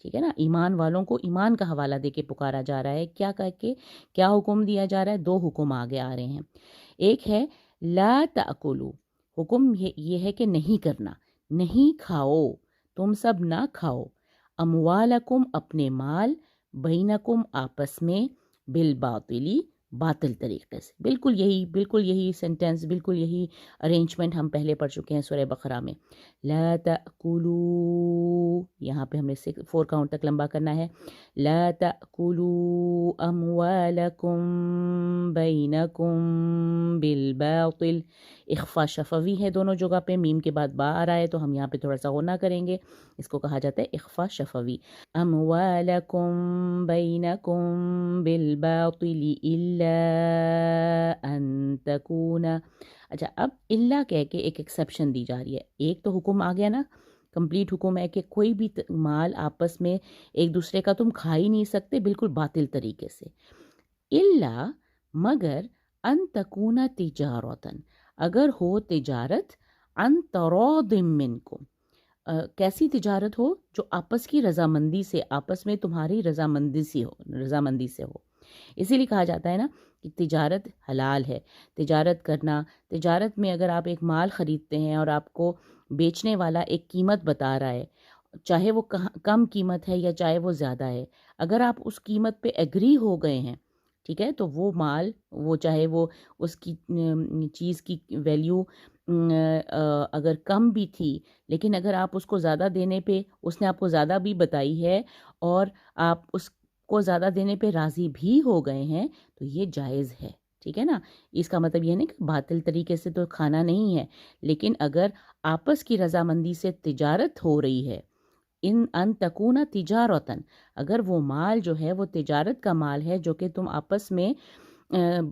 ٹھیک ہے نا، ایمان والوں کو ایمان کا حوالہ دے کے پکارا جا رہا ہے. کیا کہہ کے، کیا حکم دیا جا رہا ہے؟ 2 حکم آگے آ رہے ہیں. ایک ہے لا تأکلوا، حکم یہ ہے کہ نہیں کرنا، نہیں کھاؤ، تم سب نہ کھاؤ، اموالکم اپنے مال، بینکم آپس میں، بالباطلی باطل طریقے سے. بالکل یہی سینٹینس، بالکل یہی ارینجمنٹ ہم پہلے پڑھ چکے ہیں سورہ بقرہ میں. لا تأکلوا، یہاں پہ ہم نے 4 کاؤنٹ تک لمبا کرنا ہے. لا تأکلوا اموالکم بینکم بالباطل، اخفا شفوی ہے دونوں جگہ پہ، میم کے بعد با آ رہا ہے تو ہم یہاں پہ تھوڑا سا غنہ کریں گے، اس کو کہا جاتا ہے اخفا شفوی. اموالکم بینکم بالباطل الا ان تکون. اچھا، اب اللہ کہہ کے ایک ایکسیپشن دی جا رہی ہے. ایک تو حکم آ گیا نا، کمپلیٹ حکم ہے کہ کوئی بھی مال آپس میں ایک دوسرے کا تم کھا ہی نہیں سکتے بالکل باطل طریقے سے. الا، مگر، ان تکون تجارتن، اگر ہو تجارت، ان تراض منکم، کیسی تجارت ہو؟ جو آپس کی رضامندی سے، آپس میں تمہاری رضامندی سے ہو. اسی لیے کہا جاتا ہے نا کہ تجارت حلال ہے. تجارت کرنا، تجارت میں اگر آپ ایک مال خریدتے ہیں اور آپ کو بیچنے والا ایک قیمت بتا رہا ہے، چاہے وہ کم قیمت ہے یا چاہے وہ زیادہ ہے، اگر آپ اس قیمت پہ ایگری ہو گئے ہیں، ٹھیک ہے، تو وہ مال، وہ چاہے وہ اس کی چیز کی ویلیو اگر کم بھی تھی، لیکن اگر آپ اس کو زیادہ دینے پہ، اس نے آپ کو زیادہ بھی بتائی ہے اور آپ اس کو زیادہ دینے پہ راضی بھی ہو گئے ہیں، تو یہ جائز ہے. ٹھیک ہے نا، اس کا مطلب یہ نہیں کہ باطل طریقے سے تو کھانا نہیں ہے، لیکن اگر آپس کی رضامندی سے تجارت ہو رہی ہے، ان تکون تجارتن، اگر وہ مال جو ہے وہ تجارت کا مال ہے جو کہ تم آپس میں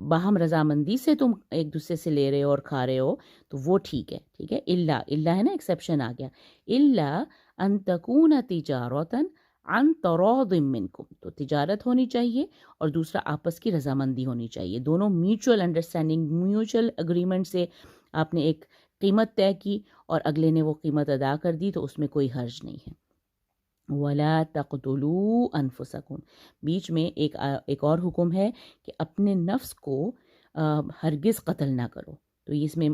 باہم رضامندی سے تم ایک دوسرے سے لے رہے ہو اور کھا رہے ہو، تو وہ ٹھیک ہے. ٹھیک ہے، اللہ ہے نا، ایکسیپشن آ گیا. الا ان تکون تجارتن عن تراض منکم، تو تجارت ہونی چاہیے اور دوسرا آپس کی رضامندی ہونی چاہیے. دونوں میوچل انڈرسٹینڈنگ، میوچل اگریمنٹ سے آپ نے ایک قیمت طے کی اور اگلے نے وہ قیمت ادا کر دی، تو اس میں کوئی حرج نہیں ہے. وَلَا تَقْتُلُوا أَنفُسَكُمْ، بیچ میں ایک اور حکم ہے کہ اپنے نفس کو ہرگز قتل نہ کرو. تو اس میں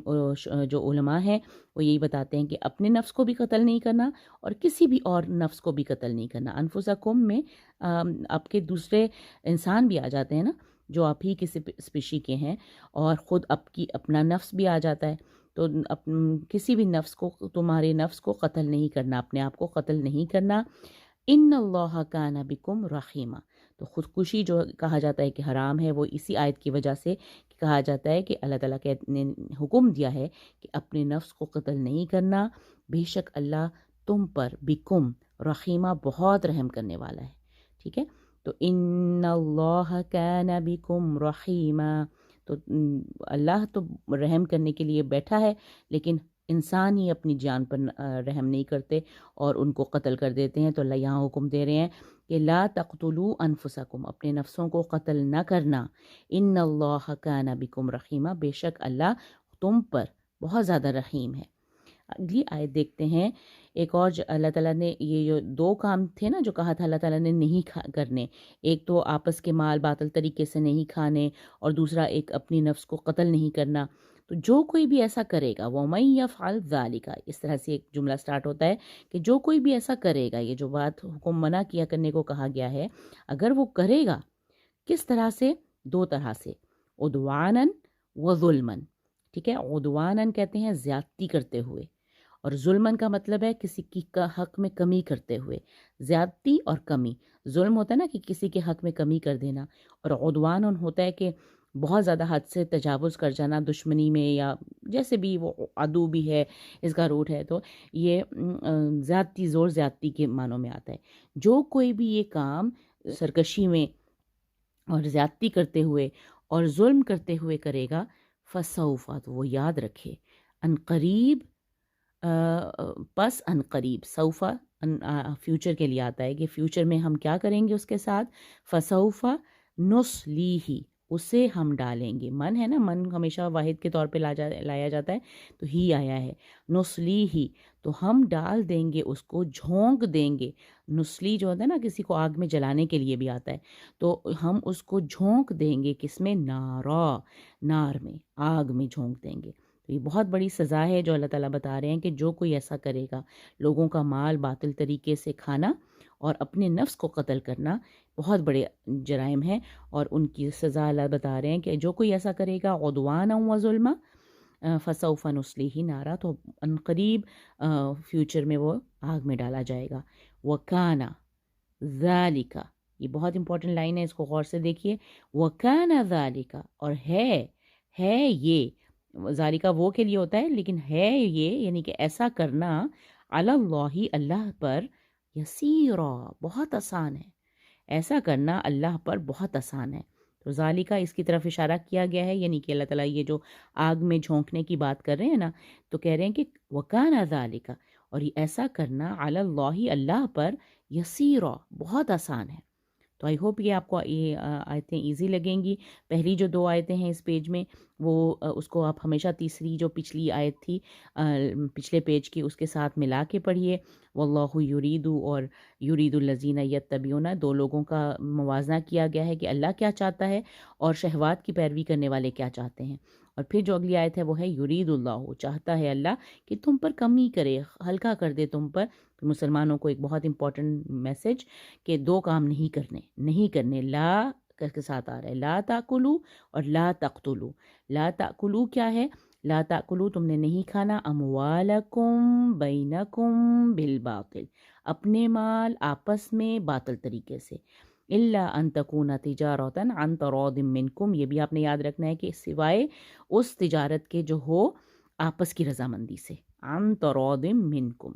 جو علماء ہیں وہ یہی بتاتے ہیں کہ اپنے نفس کو بھی قتل نہیں کرنا اور کسی بھی اور نفس کو بھی قتل نہیں کرنا. انفسکم میں آپ کے دوسرے انسان بھی آ جاتے ہیں نا، جو آپ ہی کسی اسپیشی کے ہیں، اور خود اپنا نفس بھی آ جاتا ہے. تو کسی بھی نفس کو، تمہارے نفس کو قتل نہیں کرنا، اپنے آپ کو قتل نہیں کرنا. ان اللہ کان بکم رحیما، تو خودکشی جو کہا جاتا ہے کہ حرام ہے، وہ اسی آیت کی وجہ سے کہا جاتا ہے کہ اللہ تعالیٰ نے حکم دیا ہے کہ اپنے نفس کو قتل نہیں کرنا، بے شک اللہ تم پر بکم رحیمہ بہت رحم کرنے والا ہے. ٹھیک ہے، تو ان اللہ کان بکم رحیما، تو اللہ تو رحم کرنے کے لیے بیٹھا ہے، لیکن انسان ہی اپنی جان پر رحم نہیں کرتے اور ان کو قتل کر دیتے ہیں. تو اللہ یہاں حکم دے رہے ہیں کہ لا تقتلوا انفسکم، اپنے نفسوں کو قتل نہ کرنا. ان اللہ کان بکم رحیما، بے شک اللہ تم پر بہت زیادہ رحیم ہے. اگلی آیت دیکھتے ہیں. ایک اور اللہ تعالیٰ نے یہ جو 2 کام تھے نا جو کہا تھا اللہ تعالیٰ نے نہیں کرنے، ایک تو آپس کے مال باطل طریقے سے نہیں کھانے، اور دوسرا ایک اپنی نفس کو قتل نہیں کرنا. تو جو کوئی بھی ایسا کرے گا، وَمَن يَفْعَلْ ذَلِكَ، اس طرح سے ایک جملہ سٹارٹ ہوتا ہے کہ جو کوئی بھی ایسا کرے گا، یہ جو بات حکم منع کیا کرنے کو کہا گیا ہے، اگر وہ کرے گا، کس طرح سے؟ 2 طرح سے، عدواناً و ظلماً. ٹھیک ہے، عدواناً کہتے ہیں زیادتی کرتے ہوئے، اور ظلمن کا مطلب ہے کسی کی حق میں کمی کرتے ہوئے. زیادتی اور کمی، ظلم ہوتا ہے نا کہ کسی کے حق میں کمی کر دینا، اور عدوان ہوتا ہے کہ بہت زیادہ حد سے تجاوز کر جانا دشمنی میں، یا جیسے بھی وہ عدو بھی ہے اس کا روٹ ہے، تو یہ زیادتی، زور زیادتی کے معنوں میں آتا ہے. جو کوئی بھی یہ کام سرکشی میں اور زیادتی کرتے ہوئے اور ظلم کرتے ہوئے کرے گا، فسوف، تو وہ یاد رکھے، ان قریب، پس ان قریب، سوفا فیوچر کے لیے آتا ہے کہ فیوچر میں ہم کیا کریں گے اس کے ساتھ. فسوفا نصلیہ، اسے ہم ڈالیں گے. من ہے نا، من ہمیشہ واحد کے طور پہ لایا جاتا ہے، تو ہی آیا ہے. نسلی ہی، تو ہم ڈال دیں گے اس کو، جھونک دیں گے. نسلی جو ہوتا ہے نا، کسی کو آگ میں جلانے کے لیے بھی آتا ہے، تو ہم اس کو جھونک دیں گے کس میں؟ نارا، نار میں، آگ میں جھونک دیں گے. تو یہ بہت بڑی سزا ہے جو اللہ تعالیٰ بتا رہے ہیں کہ جو کوئی ایسا کرے گا، لوگوں کا مال باطل طریقے سے کھانا اور اپنے نفس کو قتل کرنا بہت بڑے جرائم ہیں. اور ان کی سزا اللہ بتا رہے ہیں کہ جو کوئی ایسا کرے گا عدوانا و ظلم فسوف نصلیہ نارا، تو ان قریب فیوچر میں وہ آگ میں ڈالا جائے گا. وکانا ذالک، یہ بہت امپورٹنٹ لائن ہے، اس کو غور سے دیکھیے. وکانا ذالک، اور ہے یہ، ذالکہ وہ کے لیے ہوتا ہے لیکن ہے یہ، یعنی کہ ایسا کرنا علی اللہ، اللہ پر، یسیرا، بہت آسان ہے. ایسا کرنا اللہ پر بہت آسان ہے. تو ذالکہ اس کی طرف اشارہ کیا گیا ہے، یعنی کہ اللہ تعالیٰ یہ جو آگ میں جھونکنے کی بات کر رہے ہیں نا، تو کہہ رہے ہیں کہ وکانا ذالکہ، اور یہ ایسا کرنا علی اللہ، اللہ پر، یسیرا، بہت آسان ہے. تو آئی ہوپ یہ آپ کو یہ آیتیں ایزی لگیں گی. پہلی جو 2 آیتیں ہیں اس پیج میں، وہ اس کو آپ ہمیشہ تیسری جو پچھلی آیت تھی پچھلے پیج کی، اس کے ساتھ ملا کے پڑھیے. واللہ یرید اور یرید الذین یتبعون، 2 لوگوں کا موازنہ کیا گیا ہے کہ اللہ کیا چاہتا ہے اور شہوات کی پیروی کرنے والے کیا چاہتے ہیں. اور پھر جو اگلی آیت ہے وہ ہے یرید اللہ، چاہتا ہے اللہ کہ تم پر کمی کرے، ہلکا کر دے تم پر. مسلمانوں کو ایک بہت امپورٹنٹ میسج کہ 2 کام نہیں کرنے. لا کے ساتھ آ رہا ہے، لا تاکلو اور لا تقتلو. لا تاکلو کیا ہے؟ لا تاکلو، تم نے نہیں کھانا، اموالکم بینکم بالباطل، اپنے مال آپس میں باطل طریقے سے. الا ان تکون تجارتا عن تراض منکم، یہ بھی آپ نے یاد رکھنا ہے کہ سوائے اس تجارت کے جو ہو آپس کی رضامندی سے. عن تراض منکم.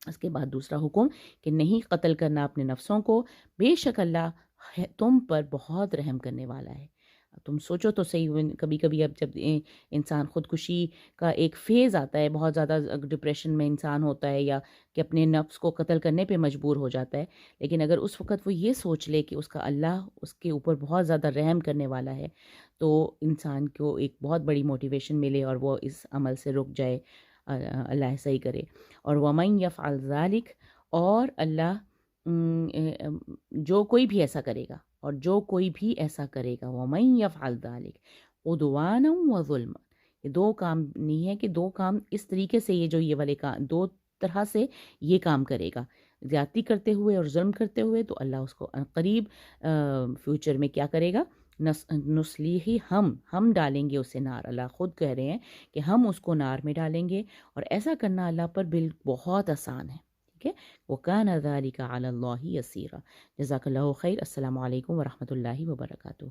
اس کے بعد دوسرا حکم کہ نہیں قتل کرنا اپنے نفسوں کو، بے شک اللہ تم پر بہت رحم کرنے والا ہے. تم سوچو تو صحیح، کبھی کبھی اب جب انسان خودکشی کا ایک فیز آتا ہے، بہت زیادہ ڈپریشن میں انسان ہوتا ہے یا کہ اپنے نفس کو قتل کرنے پہ مجبور ہو جاتا ہے، لیکن اگر اس وقت وہ یہ سوچ لے کہ اس کا اللہ اس کے اوپر بہت زیادہ رحم کرنے والا ہے، تو انسان کو ایک بہت بڑی موٹیویشن ملے اور وہ اس عمل سے رک جائے. اللہ صحیح کرے. اور وَمَن يَفْعَلْ ذَلِكَ، اور اللہ جو کوئی بھی ایسا کرے گا، اور جو کوئی بھی ایسا کرے گا، وَمَن يَفْعَلْ ذَلِكَ عُدْوَانًا وَظُلْمًا، یہ 2 کام نہیں ہے کہ 2 کام اس طریقے سے، یہ والے کام 2 طرح سے یہ کام کرے گا، زیادتی کرتے ہوئے اور ظلم کرتے ہوئے، تو اللہ اس کو قریب فیوچر میں کیا کرے گا؟ نسلیہ، ہم ڈالیں گے اسے نار. اللہ خود کہہ رہے ہیں کہ ہم اس کو نار میں ڈالیں گے، اور ایسا کرنا اللہ پر بہت آسان ہے. ٹھیک ہے. وَكَانَ ذَلِكَ عَلَى اللَّهِ يَسِيرًا. جزاک اللہ خیر. السلام علیکم ورحمۃ اللہ وبرکاتہ.